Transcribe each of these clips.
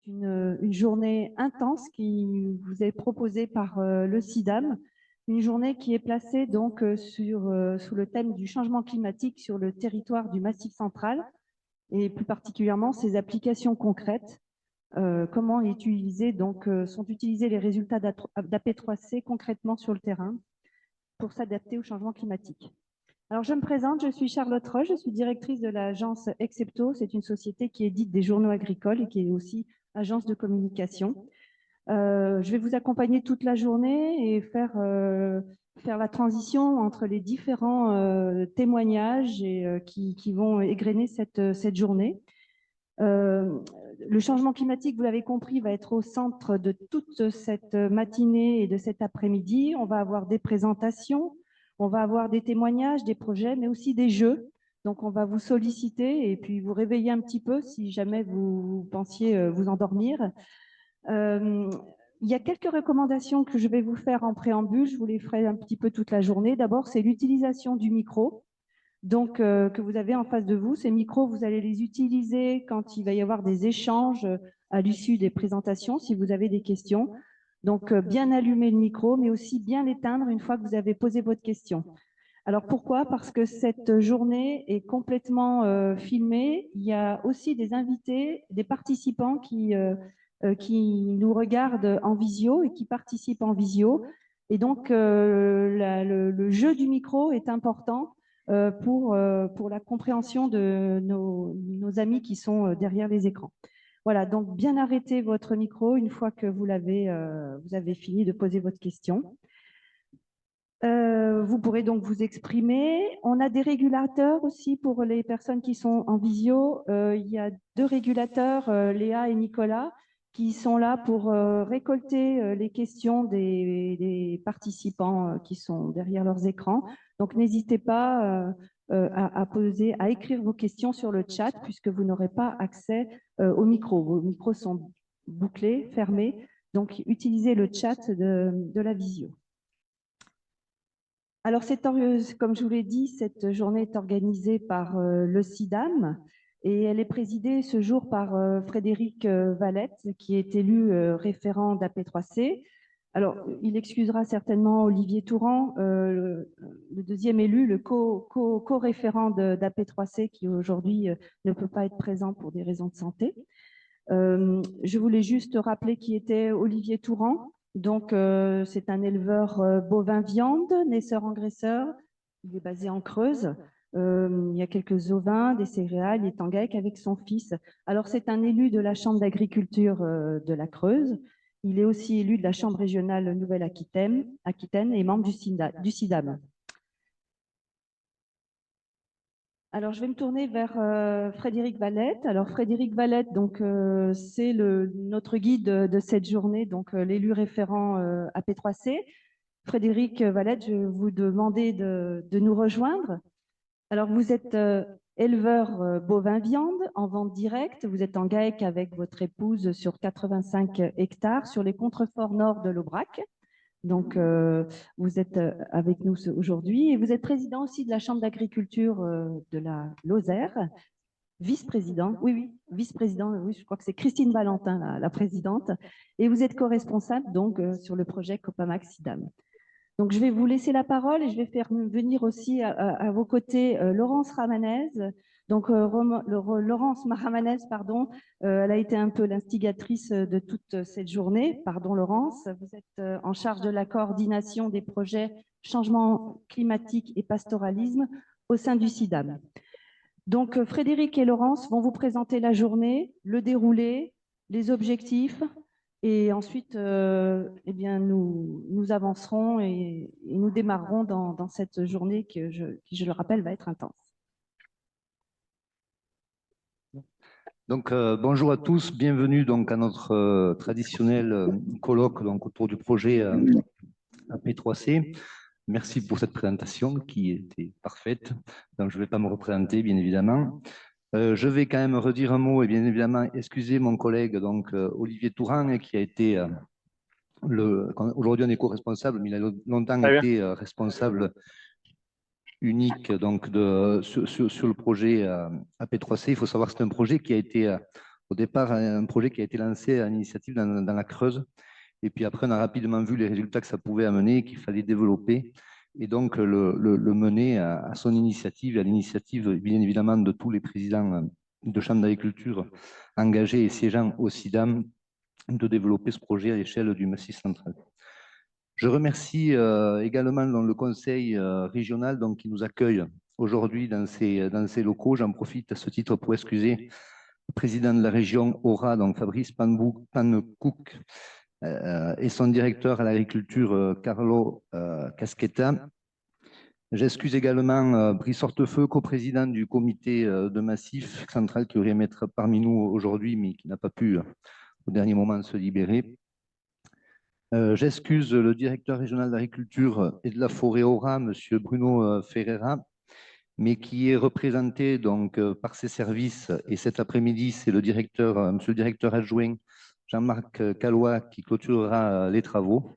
une journée intense qui vous est proposée par le CIDAM, une journée qui est placée donc sous le thème du changement climatique sur le territoire du Massif central et plus particulièrement ses applications concrètes. Comment sont utilisés les résultats d'AP3C concrètement sur le terrain pour s'adapter au changement climatique. Alors, je me présente, je suis Charlotte Roche, je suis directrice de l'agence Excepto. C'est une société qui édite des journaux agricoles et qui est aussi agence de communication. Je vais vous accompagner toute la journée et faire la transition entre les différents témoignages qui vont égrener cette journée. Le changement climatique, vous l'avez compris, va être au centre de toute cette matinée et de cet après-midi. On va avoir des présentations, on va avoir des témoignages, des projets, mais aussi des jeux. Donc, on va vous solliciter et puis vous réveiller un petit peu si jamais vous pensiez vous endormir. Il y a quelques recommandations que je vais vous faire en préambule. Je vous les ferai un petit peu toute la journée. D'abord, c'est l'utilisation du micro. Donc, que vous avez en face de vous. Ces micros, vous allez les utiliser quand il va y avoir des échanges à l'issue des présentations, si vous avez des questions. Donc, bien allumer le micro, mais aussi bien l'éteindre une fois que vous avez posé votre question. Alors, pourquoi? Parce que cette journée est complètement filmée. Il y a aussi des invités, des participants qui nous regardent en visio et qui participent en visio. Et donc, le jeu du micro est important pour la compréhension de nos amis qui sont derrière les écrans. Voilà, donc bien arrêter votre micro une fois que vous avez fini de poser votre question. Vous pourrez donc vous exprimer. On a des régulateurs aussi pour les personnes qui sont en visio. Il y a 2 régulateurs, Léa et Nicolas, qui sont là pour récolter les questions des participants qui sont derrière leurs écrans. Donc, n'hésitez pas à écrire vos questions sur le chat puisque vous n'aurez pas accès au micro. Vos micros sont bouclés, fermés. Donc, utilisez le chat de la visio. Alors, comme je vous l'ai dit, cette journée est organisée par le CIDAM et elle est présidée ce jour par Frédéric Valette, qui est élu référent d'AP3C. Alors, il excusera certainement Olivier Touran, le deuxième élu, le co-référent d'AP3C, qui aujourd'hui ne peut pas être présent pour des raisons de santé. Je voulais juste rappeler qui était Olivier Touran. Donc, c'est un éleveur bovin-viande, naisseur-engraisseur. Il est basé en Creuse. Il y a quelques ovins, des céréales. Il est en GAEC avec son fils. Alors, c'est un élu de la Chambre d'agriculture de la Creuse. Il est aussi élu de la Chambre régionale Nouvelle-Aquitaine et membre du CIDAM. Alors, je vais me tourner vers Frédéric Valette. Alors, Frédéric Valette, donc, c'est notre guide de cette journée, donc l'élu référent AP3C. Frédéric Valette, je vais vous demander de nous rejoindre. Alors, vous êtes éleveur bovin-viande en vente directe. Vous êtes en GAEC avec votre épouse sur 85 hectares sur les contreforts nord de l'Aubrac. Donc, vous êtes avec nous aujourd'hui et vous êtes président aussi de la Chambre d'agriculture de la Lozère, vice-président, oui, vice-président, oui, je crois que c'est Christine Valentin, la présidente, et vous êtes co-responsable donc sur le projet Copamax SIDAM. Donc, je vais vous laisser la parole et je vais faire venir aussi à vos côtés Laurence Ramanez. Donc, Laurence Ramanez, pardon, elle a été un peu l'instigatrice de toute cette journée. Pardon, Laurence. Vous êtes en charge de la coordination des projets changement climatique et pastoralisme au sein du CIDAM. Donc, Frédéric et Laurence vont vous présenter la journée, le déroulé, les objectifs. Et ensuite, eh bien, nous avancerons et nous démarrerons dans cette journée qui, je le rappelle, va être intense. Donc, bonjour à tous, bienvenue donc, à notre traditionnel colloque donc, autour du projet AP3C. Merci pour cette présentation qui était parfaite. Donc, je ne vais pas me représenter, bien évidemment. Je vais quand même redire un mot et bien évidemment excuser mon collègue donc, Olivier Touran qui a été aujourd'hui on est co-responsable, mais il a longtemps été responsable unique donc, sur le projet AP3C. Il faut savoir que c'est un projet qui a été Au départ, un projet qui a été lancé à l'initiative dans la Creuse. Et puis après, on a rapidement vu les résultats que ça pouvait amener, qu'il fallait développer. Et donc, le mener à son initiative, et à l'initiative, bien évidemment, de tous les présidents de chambres d'agriculture engagés et siégeant au CIDAM, de développer ce projet à l'échelle du Massif central. Je remercie également le conseil régional qui nous accueille aujourd'hui dans ces locaux. J'en profite à ce titre pour excuser le président de la région Aura, donc Fabrice Pannecook, et son directeur à l'agriculture, Carlo Casquetta. J'excuse également Brice Hortefeux, coprésident du comité de Massif central, qui aurait aimé être parmi nous aujourd'hui, mais qui n'a pas pu au dernier moment se libérer. J'excuse le directeur régional d'agriculture et de la forêt Aura, M. Bruno Ferreira, mais qui est représenté donc par ses services. Et cet après-midi, c'est le directeur, monsieur le directeur adjoint, Jean-Marc Callois, qui clôturera les travaux.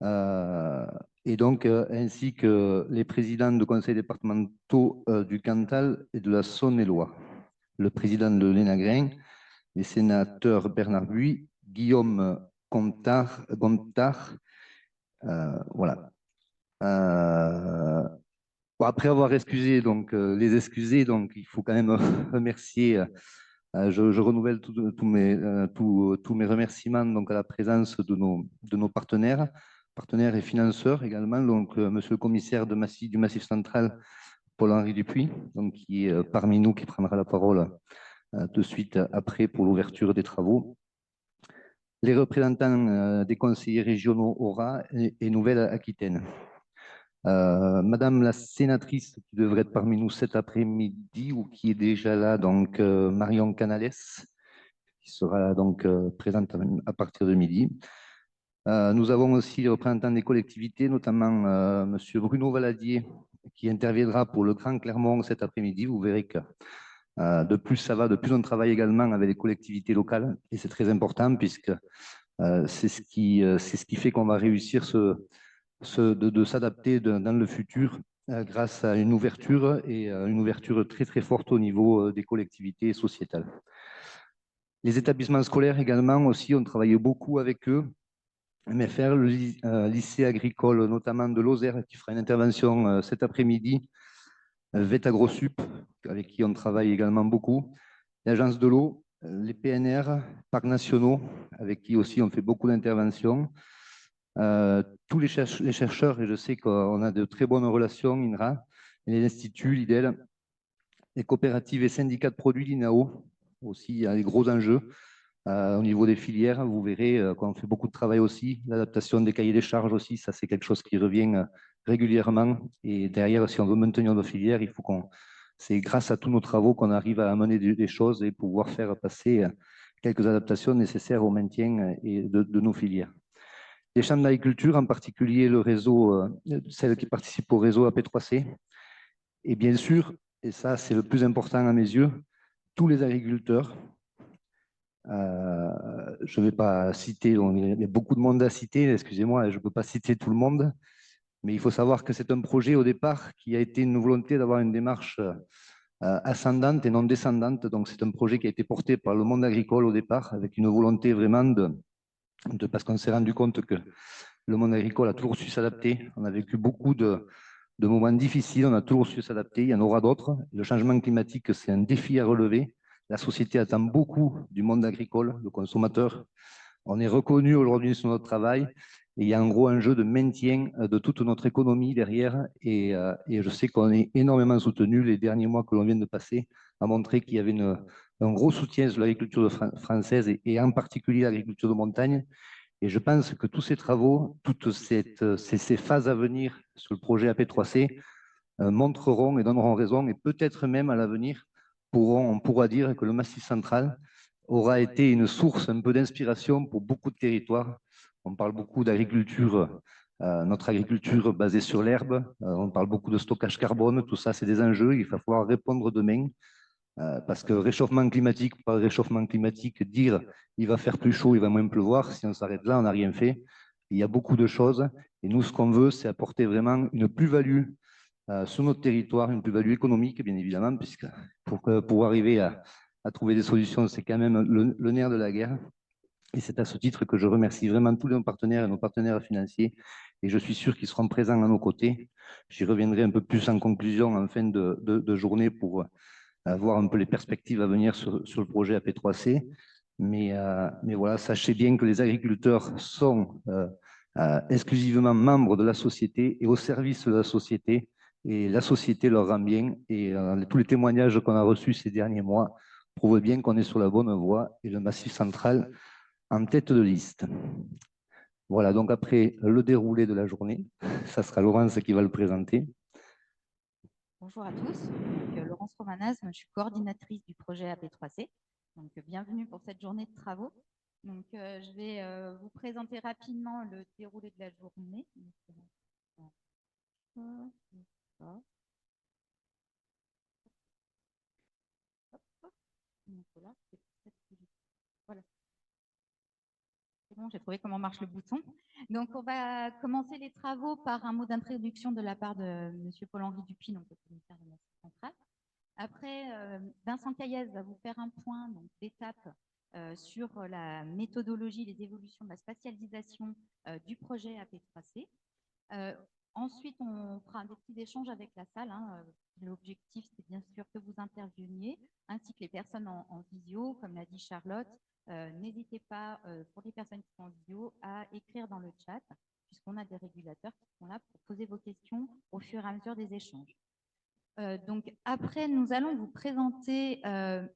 Et donc, ainsi que les présidents de conseils départementaux du Cantal et de la Saône-et-Loire, le président de l'Énagrin, les sénateurs Bernard Buis, Guillaume Gontard, voilà. Bon, après avoir excusé les excusés, donc il faut quand même remercier. Je renouvelle tous mes remerciements donc à la présence de nos partenaires et financeurs également. Donc, Monsieur le commissaire du Massif central, Paul-Henri Dupuis, donc qui est parmi nous, qui prendra la parole de suite après pour l'ouverture des travaux. Les représentants des conseillers régionaux Aura et Nouvelle-Aquitaine. Madame la sénatrice qui devrait être parmi nous cet après-midi ou qui est déjà là, donc Marion Canales, qui sera donc présente à partir de midi. Nous avons aussi les représentants des collectivités, notamment Monsieur Bruno Valadier, qui interviendra pour le Grand Clermont cet après-midi. Vous verrez que de plus ça va, de plus on travaille également avec les collectivités locales, et c'est très important puisque c'est ce qui fait qu'on va réussir de s'adapter dans le futur grâce à une ouverture et une ouverture très très forte au niveau des collectivités sociétales. Les établissements scolaires également aussi, on travaille beaucoup avec eux. MFR, le lycée agricole notamment de Lozère qui fera une intervention cet après-midi, VET-AgroSup avec qui on travaille également beaucoup, l'agence de l'eau, les PNR, parcs nationaux avec qui aussi on fait beaucoup d'interventions. Tous les chercheurs, et je sais qu'on a de très bonnes relations, INRA, les instituts, l'IDEL, les coopératives et syndicats de produits, l'INAO, aussi, il y a des gros enjeux au niveau des filières. Vous verrez qu'on fait beaucoup de travail aussi, l'adaptation des cahiers des charges aussi, ça c'est quelque chose qui revient régulièrement. Et derrière, si on veut maintenir nos filières, il faut c'est grâce à tous nos travaux qu'on arrive à amener des choses et pouvoir faire passer quelques adaptations nécessaires au maintien de nos filières. Les chambres d'agriculture, en particulier le réseau, celles qui participent au réseau AP3C. Et bien sûr, et ça c'est le plus important à mes yeux, tous les agriculteurs. Je ne vais pas citer, il y a beaucoup de monde à citer, excusez-moi, je ne peux pas citer tout le monde, mais il faut savoir que c'est un projet au départ qui a été une volonté d'avoir une démarche ascendante et non descendante. Donc c'est un projet qui a été porté par le monde agricole au départ, avec une volonté vraiment parce qu'on s'est rendu compte que le monde agricole a toujours su s'adapter. On a vécu beaucoup de moments difficiles, on a toujours su s'adapter, il y en aura d'autres. Le changement climatique, c'est un défi à relever. La société attend beaucoup du monde agricole, le consommateur. On est reconnu aujourd'hui sur notre travail et il y a un gros enjeu de maintien de toute notre économie derrière. Et je sais qu'on est énormément soutenu. Les derniers mois que l'on vient de passer a montré qu'il y avait un gros soutien sur l'agriculture française et en particulier l'agriculture de montagne. Et je pense que tous ces travaux, toutes ces phases à venir sur le projet AP3C montreront et donneront raison, et peut-être même à l'avenir, on pourra dire que le Massif central aura été une source un peu d'inspiration pour beaucoup de territoires. On parle beaucoup d'agriculture, notre agriculture basée sur l'herbe, on parle beaucoup de stockage carbone, tout ça c'est des enjeux, il va falloir répondre demain. Parce que réchauffement climatique, pas réchauffement climatique, dire il va faire plus chaud, il va moins pleuvoir, si on s'arrête là, on n'a rien fait. Il y a beaucoup de choses. Et nous, ce qu'on veut, c'est apporter vraiment une plus-value sur notre territoire, une plus-value économique, bien évidemment, puisque pour arriver à à trouver des solutions, c'est quand même le nerf de la guerre. Et c'est à ce titre que je remercie vraiment tous nos partenaires et nos partenaires financiers. Et je suis sûr qu'ils seront présents à nos côtés. J'y reviendrai un peu plus en conclusion en fin de journée pour voir un peu les perspectives à venir sur le projet AP3C. Mais voilà, sachez bien que les agriculteurs sont exclusivement membres de la société et au service de la société. Et la société leur rend bien. Et tous les témoignages qu'on a reçus ces derniers mois prouvent bien qu'on est sur la bonne voie et le Massif central en tête de liste. Voilà, donc après le déroulé de la journée, ça sera Laurence qui va le présenter. Bonjour à tous, donc, Laurence Romanaz, je suis coordinatrice du projet AP3C. Donc, bienvenue pour cette journée de travaux. Donc, je vais vous présenter rapidement le déroulé de la journée. Voilà. C'est bon, j'ai trouvé comment marche le bouton. Donc, on va commencer les travaux par un mot d'introduction de la part de M. Paul-Henri Dupuis, donc le commissaire de Massif central. Après, Vincent Caillès va vous faire un point d'étape sur la méthodologie, les évolutions de la spatialisation du projet AP3C. Ensuite, on fera des petits échanges avec la salle. L'objectif, c'est bien sûr que vous interveniez, ainsi que les personnes en visio, comme l'a dit Charlotte. N'hésitez pas, pour les personnes qui sont en visio, à écrire dans le chat, puisqu'on a des régulateurs qui sont là pour poser vos questions au fur et à mesure des échanges. Donc après, nous allons vous présenter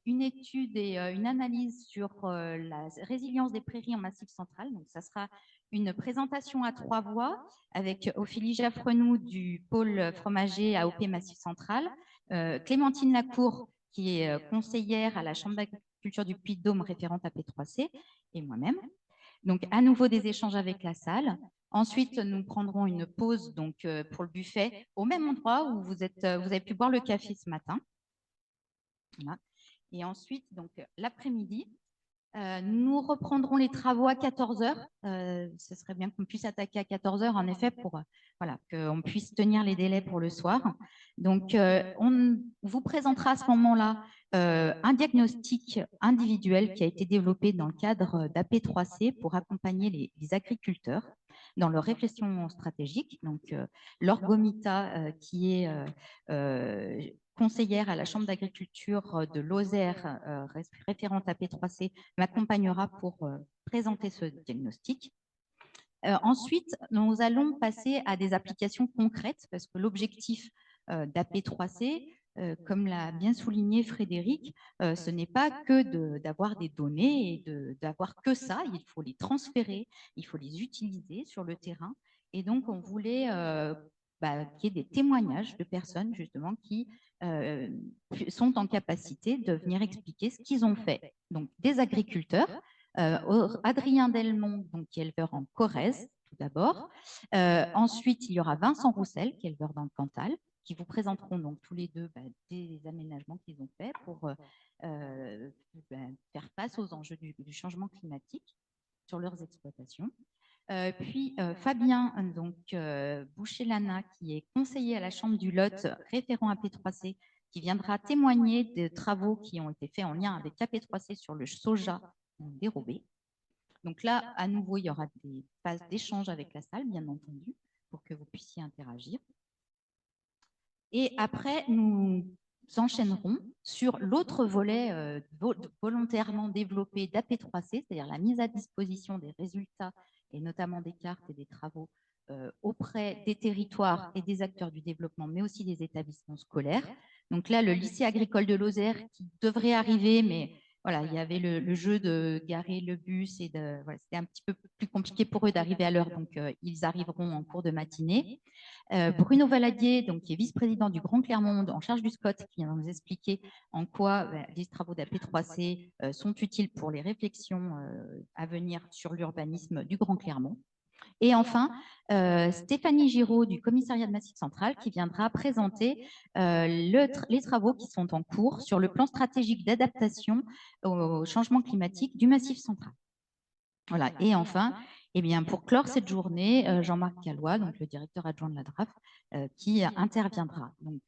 une étude et une analyse sur la résilience des prairies en Massif central. Donc, ça sera une présentation à 3 voix avec Ophélie Jaffrenou du pôle fromager AOP Massif central, Clémentine Lacour qui est conseillère à la Chambre d'agriculture du Puy-de-Dôme, référente à P3C, et moi-même. Donc, à nouveau des échanges avec la salle. Ensuite, nous prendrons une pause donc, pour le buffet au même endroit où vous avez pu boire le café ce matin. Voilà. Et ensuite, donc l'après-midi, nous reprendrons les travaux à 14 h. Ce serait bien qu'on puisse attaquer à 14 h, en effet, pour voilà, qu'on puisse tenir les délais pour le soir. Donc, on vous présentera à ce moment-là un diagnostic individuel qui a été développé dans le cadre d'AP3C pour accompagner les agriculteurs dans leur réflexion stratégique. Donc, Laure Gomita, qui est conseillère à la Chambre d'agriculture de Lozère, référente à P3C, m'accompagnera pour présenter ce diagnostic. Ensuite, nous allons passer à des applications concrètes parce que l'objectif d'AP3C, comme l'a bien souligné Frédéric, ce n'est pas que d'avoir des données et d'avoir que ça, il faut les transférer, il faut les utiliser sur le terrain. Et donc, on voulait qu'il y ait des témoignages de personnes justement qui sont en capacité de venir expliquer ce qu'ils ont fait. Donc, des agriculteurs, Adrien Delmont, donc, qui est éleveur en Corrèze, tout d'abord. Ensuite, il y aura Vincent Roussel, qui est éleveur dans le Cantal, qui vous présenteront donc tous les deux des aménagements qu'ils ont faits pour faire face aux enjeux du changement climatique sur leurs exploitations. Puis Fabien donc, Boucher-Lana, qui est conseiller à la Chambre du Lot, référent à P3C, qui viendra témoigner des travaux qui ont été faits en lien avec AP3C sur le soja dérobé. Donc là, à nouveau, il y aura des phases d'échange avec la salle, bien entendu, pour que vous puissiez interagir. Et après, nous enchaînerons sur l'autre volet volontairement développé d'AP3C, c'est-à-dire la mise à disposition des résultats et notamment des cartes et des travaux auprès des territoires et des acteurs du développement, mais aussi des établissements scolaires. Donc là, le lycée agricole de Lozère qui devrait arriver, mais voilà, il y avait le jeu de garer le bus et voilà, c'était un petit peu plus compliqué pour eux d'arriver à l'heure, donc ils arriveront en cours de matinée. Bruno Valadier, donc, qui est vice-président du Grand Clermont en charge du SCOT, qui vient nous expliquer en quoi les travaux d'AP3C sont utiles pour les réflexions à venir sur l'urbanisme du Grand Clermont. Et enfin, Stéphanie Giraud du commissariat de Massif central qui viendra présenter les travaux qui sont en cours sur le plan stratégique d'adaptation au changement climatique du Massif central. Voilà. Et enfin, eh bien, pour clore cette journée, Jean-Marc Gallois, donc le directeur adjoint de la DRAF, qui interviendra. Donc,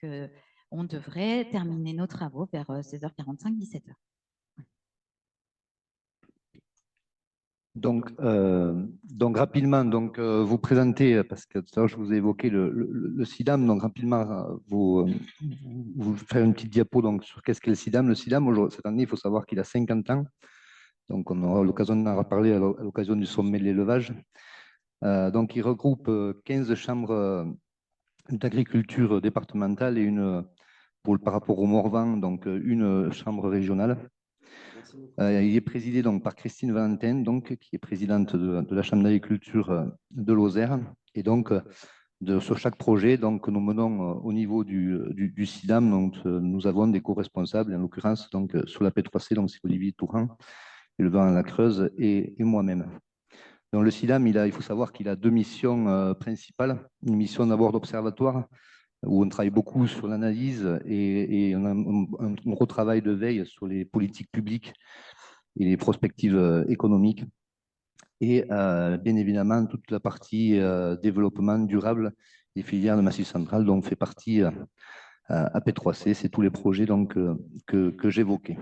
on devrait terminer nos travaux vers 16h45, 17h. Donc rapidement, vous présenter, parce que tout à l'heure je vous ai évoqué le SIDAM, donc rapidement vous faire une petite diapo donc, sur qu'est-ce qu'est le SIDAM. Le SIDAM, cette année, il faut savoir qu'il a 50 ans, donc on aura l'occasion d'en reparler à l'occasion du sommet de l'élevage. Donc il regroupe 15 chambres d'agriculture départementale et par rapport au Morvan, donc une chambre régionale. Il est présidé donc par Christine Valentin, donc, qui est présidente de la Chambre d'agriculture de Lozère. Et donc, sur chaque projet donc, que nous menons au niveau du SIDAM, donc, nous avons des co-responsables, en l'occurrence donc, sur la P3C, donc c'est Olivier Touran, éleveur à la Creuse, et moi-même. Donc, le SIDAM, il faut savoir qu'il a deux missions principales. Une mission d'abord d'observatoire, où on travaille beaucoup sur l'analyse et on a un gros travail de veille sur les politiques publiques et les perspectives économiques. Et bien évidemment, toute la partie développement durable des filières de Massif Central, dont fait partie AP3C, c'est tous les projets donc, que j'évoquais.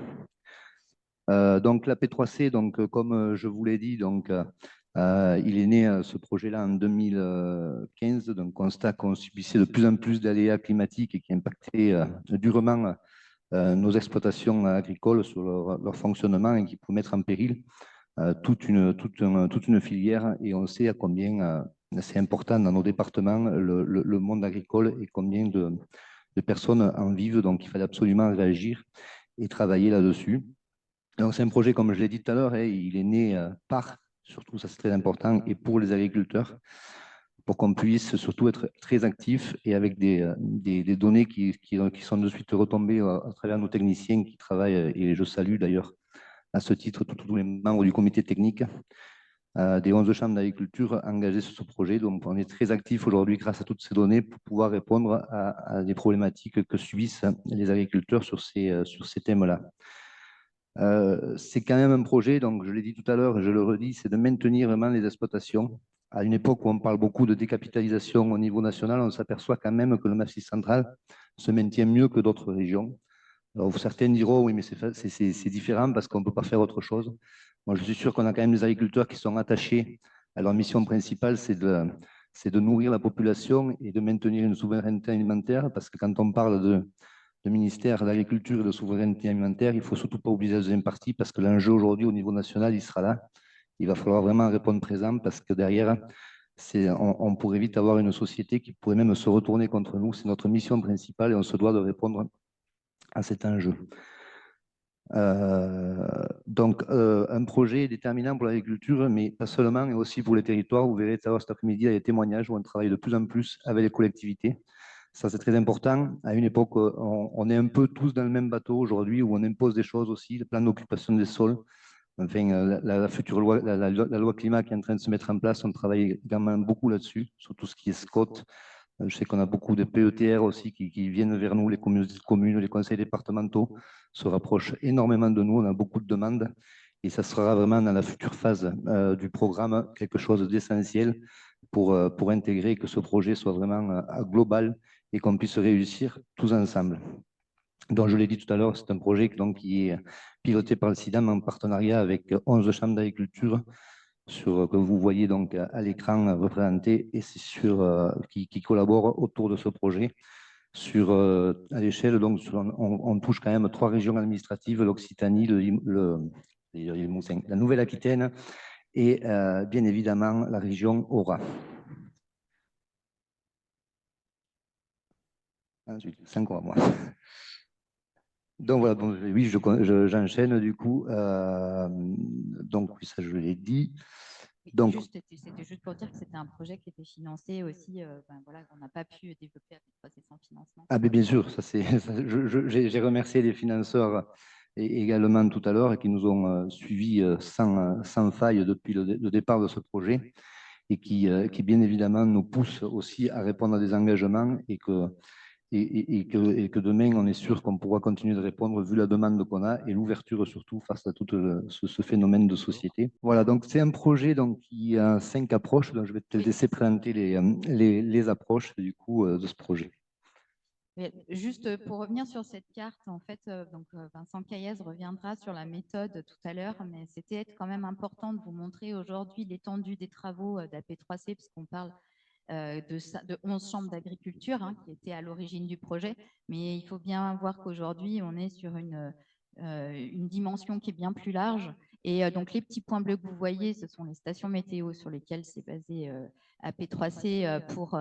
Donc la P3C, donc, comme je vous l'ai dit, donc, il est né ce projet-là en 2015, donc constat qu'on subissait de plus en plus d'aléas climatiques et qui impactaient durement nos exploitations agricoles sur leur fonctionnement et qui pouvaient mettre en péril toute une filière. Et on sait à combien c'est important dans nos départements le monde agricole et combien de personnes en vivent. Donc il fallait absolument réagir et travailler là-dessus. Donc c'est un projet, comme je l'ai dit tout à l'heure, il est né surtout ça c'est très important, et pour les agriculteurs, pour qu'on puisse surtout être très actifs et avec des données qui sont de suite retombées à travers nos techniciens qui travaillent, et je salue d'ailleurs à ce titre tous les membres du comité technique des 11 chambres d'agriculture engagées sur ce projet. Donc on est très actifs aujourd'hui grâce à toutes ces données pour pouvoir répondre à des problématiques que subissent les agriculteurs sur ces thèmes-là. C'est quand même un projet, donc je l'ai dit tout à l'heure et je le redis, c'est de maintenir vraiment les exploitations. À une époque où on parle beaucoup de décapitalisation au niveau national, on s'aperçoit quand même que le Massif central se maintient mieux que d'autres régions. Alors certains diront, oui, mais c'est différent parce qu'on ne peut pas faire autre chose. Moi, je suis sûr qu'on a quand même des agriculteurs qui sont attachés à leur mission principale, c'est de nourrir la population et de maintenir une souveraineté alimentaire, parce que quand on parle de ministère de l'Agriculture et de souveraineté alimentaire, il ne faut surtout pas oublier la deuxième partie, parce que l'enjeu aujourd'hui au niveau national, il sera là. Il va falloir vraiment répondre présent, parce que derrière, on pourrait vite avoir une société qui pourrait même se retourner contre nous. C'est notre mission principale et on se doit de répondre à cet enjeu. Donc, un projet déterminant pour l'agriculture, mais pas seulement, mais aussi pour les territoires. Vous verrez tout à l'heure cet après-midi, il y a des témoignages où on travaille de plus en plus avec les collectivités. Ça, c'est très important. À une époque, on est un peu tous dans le même bateau aujourd'hui, où on impose des choses aussi, le plan d'occupation des sols. Enfin, la future loi, la loi climat qui est en train de se mettre en place, on travaille également beaucoup là-dessus, sur tout ce qui est SCOT. Je sais qu'on a beaucoup de PETR aussi qui viennent vers nous, les communes, les conseils départementaux se rapprochent énormément de nous, on a beaucoup de demandes et ça sera vraiment dans la future phase du programme quelque chose d'essentiel pour intégrer, que ce projet soit vraiment global et qu'on puisse réussir tous ensemble. Donc, je l'ai dit tout à l'heure, c'est un projet donc, qui est piloté par le SIDAM en partenariat avec 11 chambres d'agriculture que vous voyez donc à l'écran représenté, et c'est qui collabore autour de ce projet. À l'échelle, donc on touche quand même 3 régions administratives, l'Occitanie, la Nouvelle-Aquitaine et bien évidemment la région Aura. Ensuite, 5 ans à moi. Donc voilà, oui, j'enchaîne du coup. Donc oui, ça je l'ai dit. Donc, c'était juste pour dire que c'était un projet qui était financé aussi, voilà, on n'a pas pu développer avec procès sans financement. Ah, mais bien sûr, j'ai remercié les financeurs également tout à l'heure, qui nous ont suivis sans faille depuis le départ de ce projet, et qui bien évidemment nous poussent aussi à répondre à des engagements, et que demain, on est sûr qu'on pourra continuer de répondre vu la demande qu'on a et l'ouverture surtout face à tout ce phénomène de société. Voilà, donc c'est un projet donc, qui a 5 approches, donc je vais te laisser présenter les approches du coup de ce projet. Juste pour revenir sur cette carte, en fait, Vincent Caillez reviendra sur la méthode tout à l'heure, mais c'était quand même important de vous montrer aujourd'hui l'étendue des travaux d'AP3C, puisqu'on parle de 11 chambres d'agriculture qui étaient à l'origine du projet. Mais il faut bien voir qu'aujourd'hui, on est sur une dimension qui est bien plus large. Et donc, les petits points bleus que vous voyez, ce sont les stations météo sur lesquelles s'est basé AP3C pour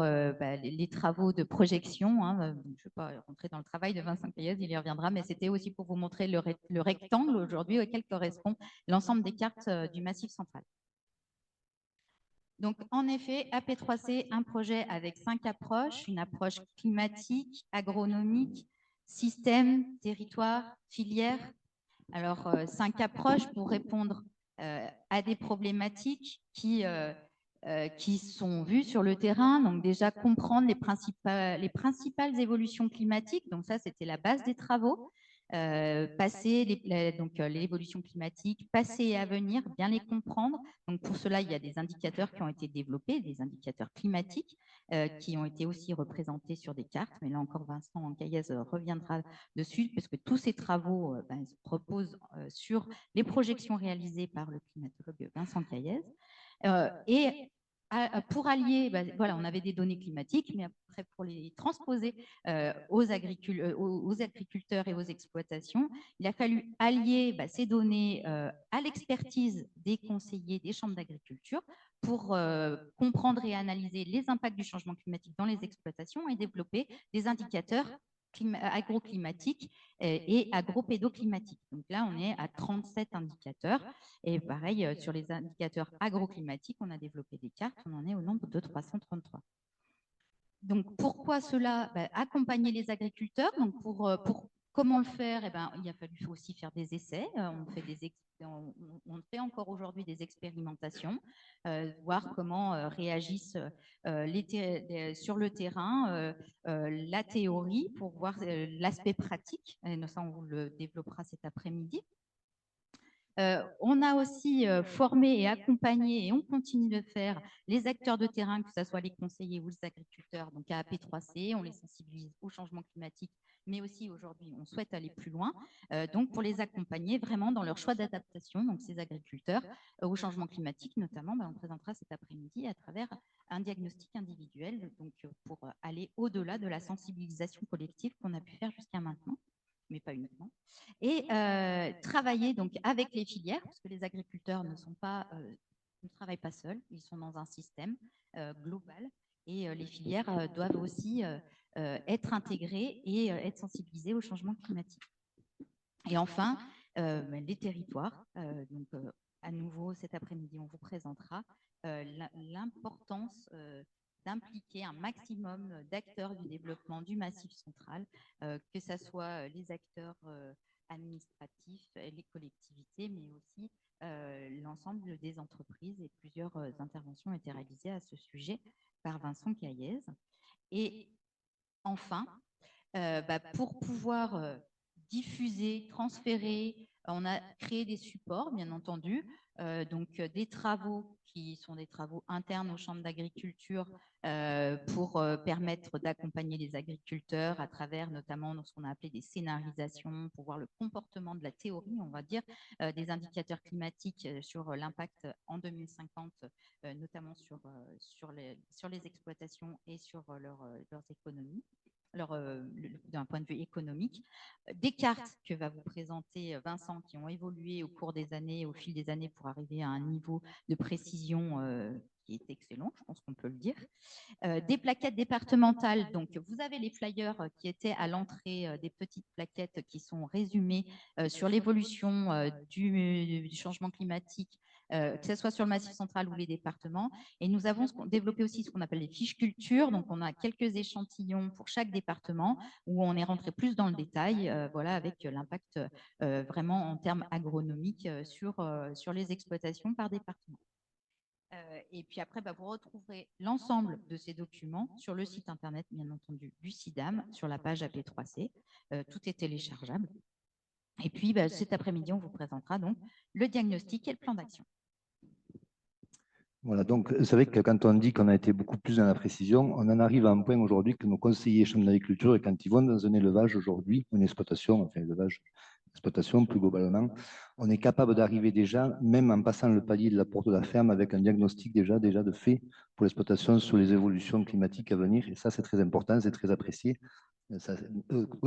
les travaux de projection. Je ne vais pas rentrer dans le travail de Vincent Caillez, il y reviendra, mais c'était aussi pour vous montrer le rectangle aujourd'hui auquel correspond l'ensemble des cartes du Massif central. Donc, en effet, AP3C, un projet avec 5 approches, une approche climatique, agronomique, système, territoire, filière. Alors, 5 approches pour répondre à des problématiques qui sont vues sur le terrain. Donc, déjà, comprendre les principales évolutions climatiques. Donc, ça, c'était la base des travaux. L'évolution climatique, passé et à venir, bien les comprendre. Donc, pour cela, il y a des indicateurs qui ont été développés, des indicateurs climatiques qui ont été aussi représentés sur des cartes. Mais là encore, Vincent Caillez reviendra dessus, puisque tous ces travaux se reposent sur les projections réalisées par le climatologue Vincent Caillez. Pour allier, voilà, on avait des données climatiques, mais après, pour les transposer aux agriculteurs et aux exploitations, il a fallu allier ces données à l'expertise des conseillers des chambres d'agriculture pour comprendre et analyser les impacts du changement climatique dans les exploitations et développer des indicateurs agroclimatiques et agropédoclimatiques. Donc là, on est à 37 indicateurs. Et pareil, sur les indicateurs agroclimatiques, on a développé des cartes, on en est au nombre de 333. Donc, pourquoi cela? Accompagner les agriculteurs. Donc, pour comment le faire? Il a fallu aussi faire des essais. On fait encore aujourd'hui des expérimentations, voir comment réagissent sur le terrain la théorie pour voir l'aspect pratique. Et ça, on vous le développera cet après-midi. On a aussi formé et accompagné, et on continue de faire, les acteurs de terrain, que ce soit les conseillers ou les agriculteurs, donc à AP3C, on les sensibilise au changement climatique, mais aussi aujourd'hui, on souhaite aller plus loin, donc pour les accompagner vraiment dans leur choix d'adaptation, donc ces agriculteurs, au changement climatique notamment, on présentera cet après-midi à travers un diagnostic individuel, donc pour aller au-delà de la sensibilisation collective qu'on a pu faire jusqu'à maintenant, mais pas uniquement, et travailler donc avec les filières, parce que les agriculteurs ne travaillent pas seuls, ils sont dans un système global, et les filières doivent aussi être intégrées et être sensibilisées au changement climatique. Et enfin, les territoires. Donc, à nouveau, cet après-midi, on vous présentera l'importance d'impliquer un maximum d'acteurs du développement du Massif central, que ce soit les acteurs administratifs, les collectivités, mais aussi l'ensemble des entreprises, et plusieurs interventions ont été réalisées à ce sujet par Vincent Caillez. Et enfin, pour pouvoir diffuser, transférer, on a créé des supports, bien entendu, donc des travaux qui sont des travaux internes aux chambres d'agriculture pour permettre d'accompagner les agriculteurs à travers notamment ce qu'on a appelé des scénarisations, pour voir le comportement de la théorie, on va dire, des indicateurs climatiques sur l'impact en 2050, notamment sur les exploitations et sur leurs économies. D'un point de vue économique, des cartes que va vous présenter Vincent qui ont évolué au cours des années, au fil des années, pour arriver à un niveau de précision qui est excellent, je pense qu'on peut le dire. Des plaquettes départementales, donc vous avez les flyers qui étaient à l'entrée, des petites plaquettes qui sont résumées sur l'évolution du changement climatique, que ce soit sur le Massif central ou les départements. Et nous avons développé aussi ce qu'on appelle les fiches culture. Donc, on a quelques échantillons pour chaque département où on est rentré plus dans le détail, voilà, avec l'impact vraiment en termes agronomiques sur les exploitations par département. Et puis après, vous retrouverez l'ensemble de ces documents sur le site internet, bien entendu, du CIDAM, sur la page AP3C. Tout est téléchargeable. Et puis, cet après-midi, on vous présentera donc le diagnostic et le plan d'action. Voilà, donc vous savez que quand on dit qu'on a été beaucoup plus dans la précision, on en arrive à un point aujourd'hui que nos conseillers chambre d'agriculture, et quand ils vont dans un élevage aujourd'hui, une exploitation, enfin élevage, exploitation plus globalement, on est capable d'arriver déjà, même en passant le palier de la porte de la ferme, avec un diagnostic déjà de fait pour l'exploitation sur les évolutions climatiques à venir. Et ça, c'est très important, c'est très apprécié. Ça,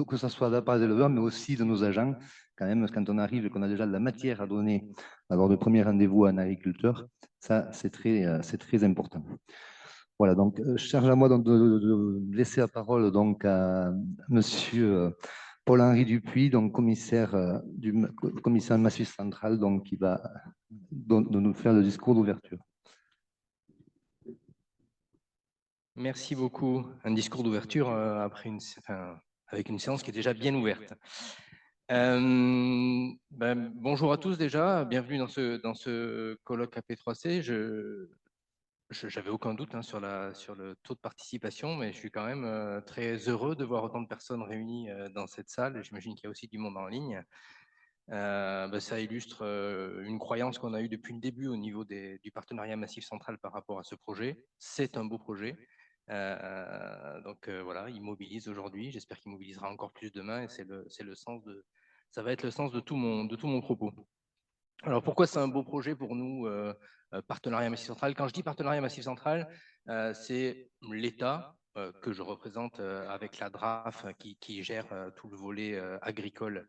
que ce soit de la part des éleveurs, mais aussi de nos agents. Quand même, quand on arrive et qu'on a déjà de la matière à donner, avoir de premiers rendez-vous à un agriculteur, ça, c'est très important. Voilà, donc charge à moi donc, de laisser la parole donc, à monsieur Paul-Henri Dupuis, donc commissaire du commissaire Massif Central, donc, qui va de nous faire le discours d'ouverture. Merci beaucoup. Un discours d'ouverture avec une séance qui est déjà bien ouverte. Bonjour à tous déjà, bienvenue dans ce colloque AP3C. J'avais aucun doute sur le taux de participation, mais je suis quand même très heureux de voir autant de personnes réunies dans cette salle. J'imagine qu'il y a aussi du monde en ligne. Ça illustre une croyance qu'on a eue depuis le début au niveau du partenariat Massif Central par rapport à ce projet. C'est un beau projet. Voilà, il mobilise aujourd'hui. J'espère qu'il mobilisera encore plus demain. Et ça va être le sens de tout mon propos. Alors pourquoi c'est un beau projet pour nous, partenariat Massif Central? Quand je dis partenariat Massif Central, c'est l'État que je représente avec la DRAF qui gère tout le volet agricole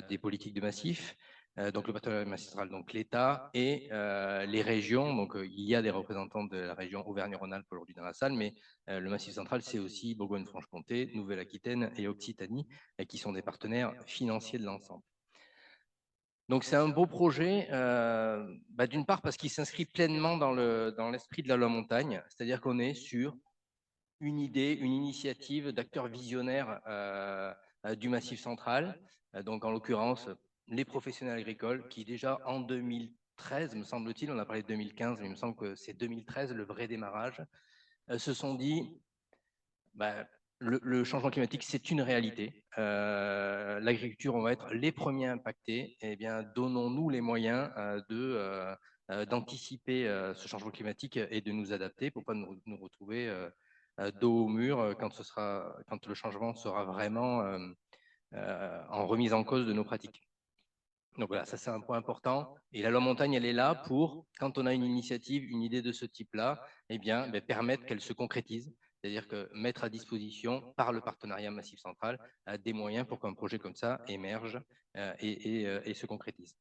des politiques de massif. Donc le partenariat Massif Central, donc l'État et les régions. Donc il y a des représentants de la région Auvergne-Rhône-Alpes aujourd'hui dans la salle, mais le Massif Central, c'est aussi Bourgogne-Franche-Comté, Nouvelle-Aquitaine et Occitanie, qui sont des partenaires financiers de l'ensemble. Donc c'est un beau projet, d'une part parce qu'il s'inscrit pleinement dans l'esprit de la loi montagne, c'est-à-dire qu'on est sur une idée, une initiative d'acteurs visionnaires du Massif Central, donc en l'occurrence les professionnels agricoles qui déjà en 2013, me semble-t-il, on a parlé de 2015, mais il me semble que c'est 2013 le vrai démarrage, se sont dit le changement climatique, c'est une réalité. L'agriculture, on va être les premiers impactés. Eh bien, donnons-nous les moyens d'anticiper ce changement climatique et de nous adapter pour ne pas nous retrouver dos au mur quand le changement sera vraiment en remise en cause de nos pratiques. Donc voilà, ça c'est un point important. Et la loi montagne, elle est là pour, quand on a une initiative, une idée de ce type-là, permettre qu'elle se concrétise. C'est-à-dire que mettre à disposition par le partenariat Massif Central des moyens pour qu'un projet comme ça émerge et se concrétise.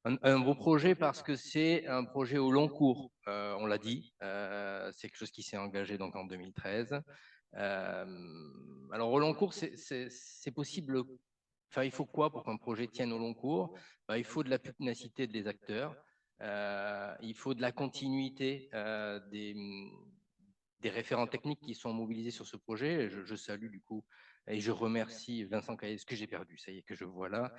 Un beau projet parce que c'est un projet au long cours, on l'a dit, c'est quelque chose qui s'est engagé donc en 2013. Alors au long cours, c'est possible. Enfin, il faut quoi pour qu'un projet tienne au long cours? Il faut de la pugnacité des acteurs, il faut de la continuité des référents techniques qui sont mobilisés sur ce projet. Je salue du coup et je remercie Vincent Caillès, que j'ai perdu, ça y est, que je vois là,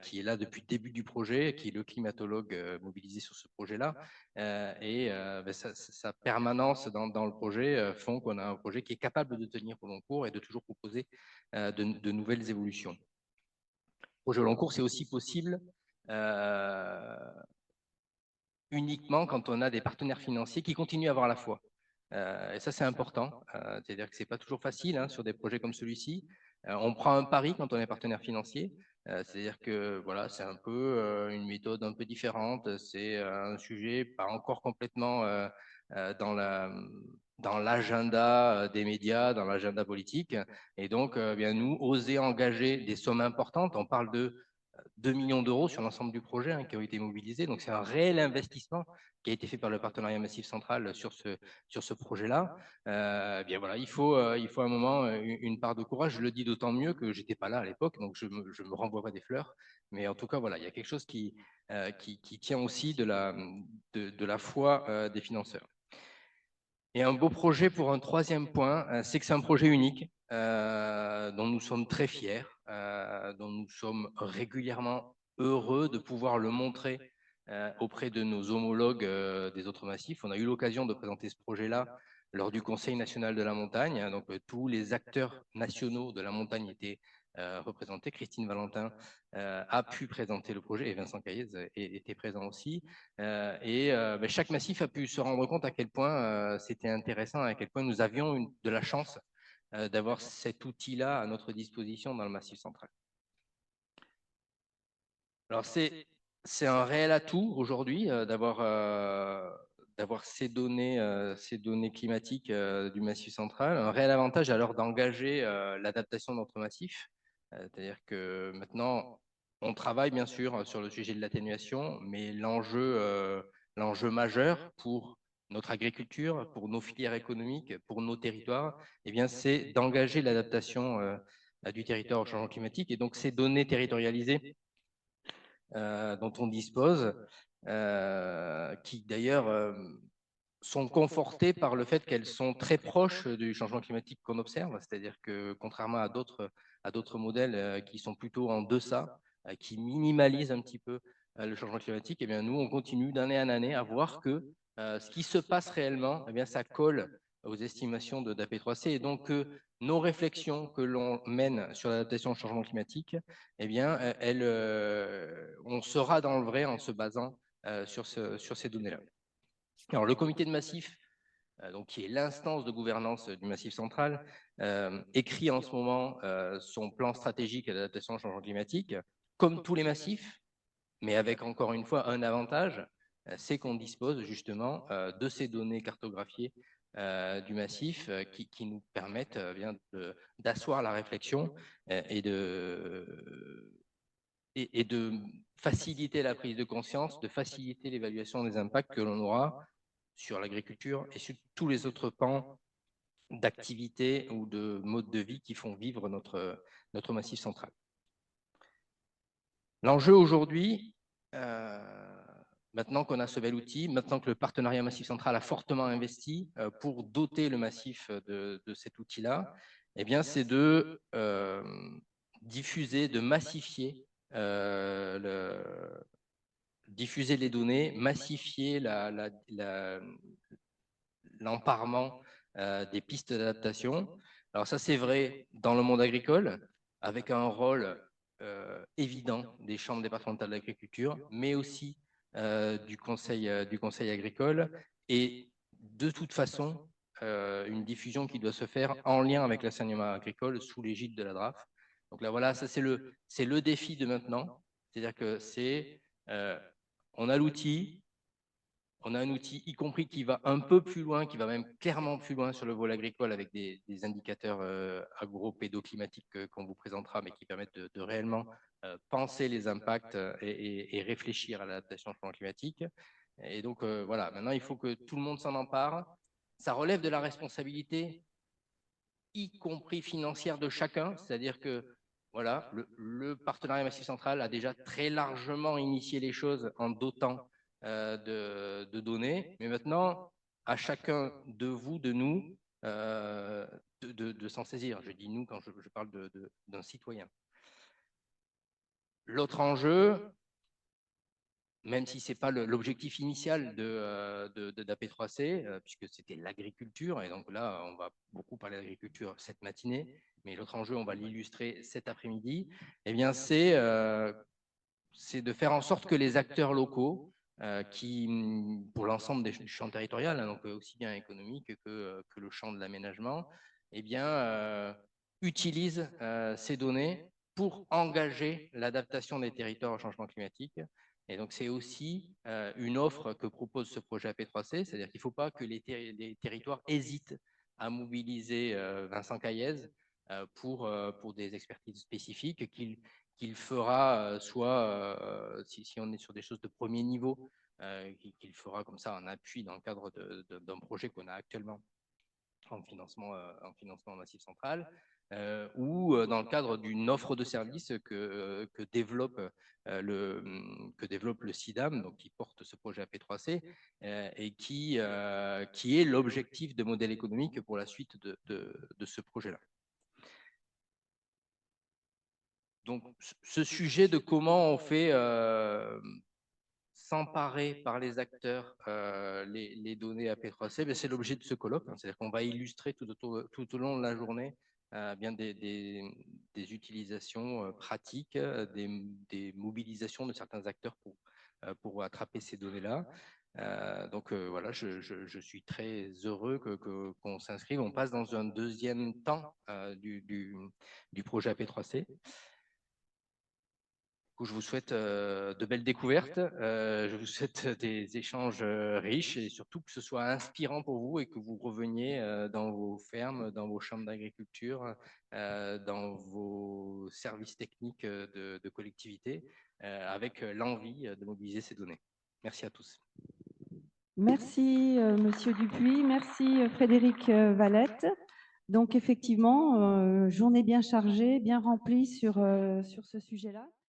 qui est là depuis le début du projet, qui est le climatologue mobilisé sur ce projet-là. Sa permanence dans le projet font qu'on a un projet qui est capable de tenir au long cours et de toujours proposer de nouvelles évolutions. Le projet au long cours, c'est aussi possible uniquement quand on a des partenaires financiers qui continuent à avoir la foi. Et ça, c'est important. C'est-à-dire que ce n'est pas toujours facile sur des projets comme celui-ci. On prend un pari quand on est partenaire financier. C'est-à-dire que voilà, c'est un peu une méthode un peu différente. C'est un sujet pas encore complètement dans l'agenda des médias, dans l'agenda politique. Et donc, nous, oser engager des sommes importantes. On parle de 2 millions d'euros sur l'ensemble du projet qui ont été mobilisés. Donc, c'est un réel investissement qui a été fait par le partenariat Massif Central sur ce projet-là. Voilà, il faut à un moment une part de courage. Je le dis d'autant mieux que j'étais pas là à l'époque, donc je me renvoie pas des fleurs. Mais en tout cas, voilà, il y a quelque chose qui tient aussi de la foi des financeurs. Et un beau projet pour un troisième point, c'est que c'est un projet unique dont nous sommes très fiers, dont nous sommes régulièrement heureux de pouvoir le montrer auprès de nos homologues des autres massifs. On a eu l'occasion de présenter ce projet-là lors du Conseil national de la montagne. Donc tous les acteurs nationaux de la montagne étaient représentés. Christine Valentin a pu présenter le projet et Vincent Caillez était présent aussi. Chaque massif a pu se rendre compte à quel point c'était intéressant, à quel point nous avions de la chance d'avoir cet outil-là à notre disposition dans le Massif central. Alors, c'est un réel atout aujourd'hui d'avoir ces données climatiques du Massif central, un réel avantage alors d'engager l'adaptation de notre massif. C'est-à-dire que maintenant, on travaille bien sûr sur le sujet de l'atténuation, mais l'enjeu majeur pour notre agriculture, pour nos filières économiques, pour nos territoires, eh bien, c'est d'engager l'adaptation du territoire au changement climatique. Et donc, ces données territorialisées dont on dispose, qui d'ailleurs sont confortées par le fait qu'elles sont très proches du changement climatique qu'on observe, c'est-à-dire que contrairement à d'autres modèles qui sont plutôt en deçà, qui minimalisent un petit peu le changement climatique, eh bien, nous, on continue d'année en année à voir que ce qui se passe réellement, eh bien, ça colle aux estimations d'AP3C, et donc nos réflexions que l'on mène sur l'adaptation au changement climatique, eh bien, on sera dans le vrai en se basant sur ces données-là. Alors, le comité de massif, donc, qui est l'instance de gouvernance du Massif central, écrit en ce moment son plan stratégique d'adaptation au changement climatique, comme tous les massifs, mais avec encore une fois un avantage, c'est qu'on dispose justement de ces données cartographiées du massif qui nous permettent bien d'asseoir la réflexion et de faciliter la prise de conscience, de faciliter l'évaluation des impacts que l'on aura sur l'agriculture et sur tous les autres pans d'activités ou de modes de vie qui font vivre notre massif central. L'enjeu aujourd'hui, maintenant qu'on a ce bel outil, maintenant que le partenariat Massif central a fortement investi pour doter le massif de cet outil-là, eh bien, c'est de diffuser, de massifier diffuser les données, massifier l'emparement des pistes d'adaptation. Alors ça, c'est vrai dans le monde agricole, avec un rôle évident des chambres départementales d'agriculture, mais aussi du conseil agricole, et de toute façon, une diffusion qui doit se faire en lien avec l'enseignement agricole sous l'égide de la DRAF. Donc là, voilà, ça c'est le défi de maintenant. C'est-à-dire que on a l'outil, on a un outil, y compris qui va un peu plus loin, qui va même clairement plus loin sur le volet agricole avec des indicateurs agro-pédoclimatiques qu'on vous présentera, mais qui permettent de réellement penser les impacts et réfléchir à l'adaptation au changement climatique. Et donc, voilà, maintenant, il faut que tout le monde s'en empare. Ça relève de la responsabilité, y compris financière, de chacun, c'est-à-dire que voilà, le partenariat Massif central a déjà très largement initié les choses en dotant de données, mais maintenant, à chacun de vous, de nous, de s'en saisir. Je dis nous quand je parle d'un citoyen. L'autre enjeu, même si ce n'est pas l'objectif initial d'AP3C, puisque c'était l'agriculture, et donc là, on va beaucoup parler d'agriculture cette matinée, mais l'autre enjeu, on va l'illustrer cet après-midi, eh bien, c'est de faire en sorte que les acteurs locaux, qui, pour l'ensemble du champ territorial, hein, donc aussi bien économique que le champ de l'aménagement, eh bien, utilisent ces données pour engager l'adaptation des territoires au changement climatique. Et donc, c'est aussi une offre que propose ce projet AP3C, c'est-à-dire qu'il ne faut pas que les territoires hésitent à mobiliser Vincent Caillez pour des expertises spécifiques qu'il fera soit, si on est sur des choses de premier niveau, qu'il fera comme ça en appui dans le cadre d'un projet qu'on a actuellement en financement Massif central, ou dans le cadre d'une offre de service que développe le CIDAM, donc qui porte ce projet AP3C, et qui est l'objectif de modèle économique pour la suite de ce projet-là. Donc, ce sujet de comment on fait s'emparer par les acteurs les données AP3C, c'est l'objet de ce colloque. C'est-à-dire qu'on va illustrer tout au long de la journée bien des utilisations pratiques, des mobilisations de certains acteurs pour attraper ces données-là. Donc voilà, je suis très heureux qu'on s'inscrive. On passe dans un deuxième temps du projet AP3C. Je vous souhaite de belles découvertes, je vous souhaite des échanges riches et surtout que ce soit inspirant pour vous et que vous reveniez dans vos fermes, dans vos chambres d'agriculture, dans vos services techniques de collectivité, avec l'envie de mobiliser ces données. Merci à tous. Merci, Monsieur Dupuis. Merci, Frédéric Valette. Donc, effectivement, journée bien chargée, bien remplie sur ce sujet-là.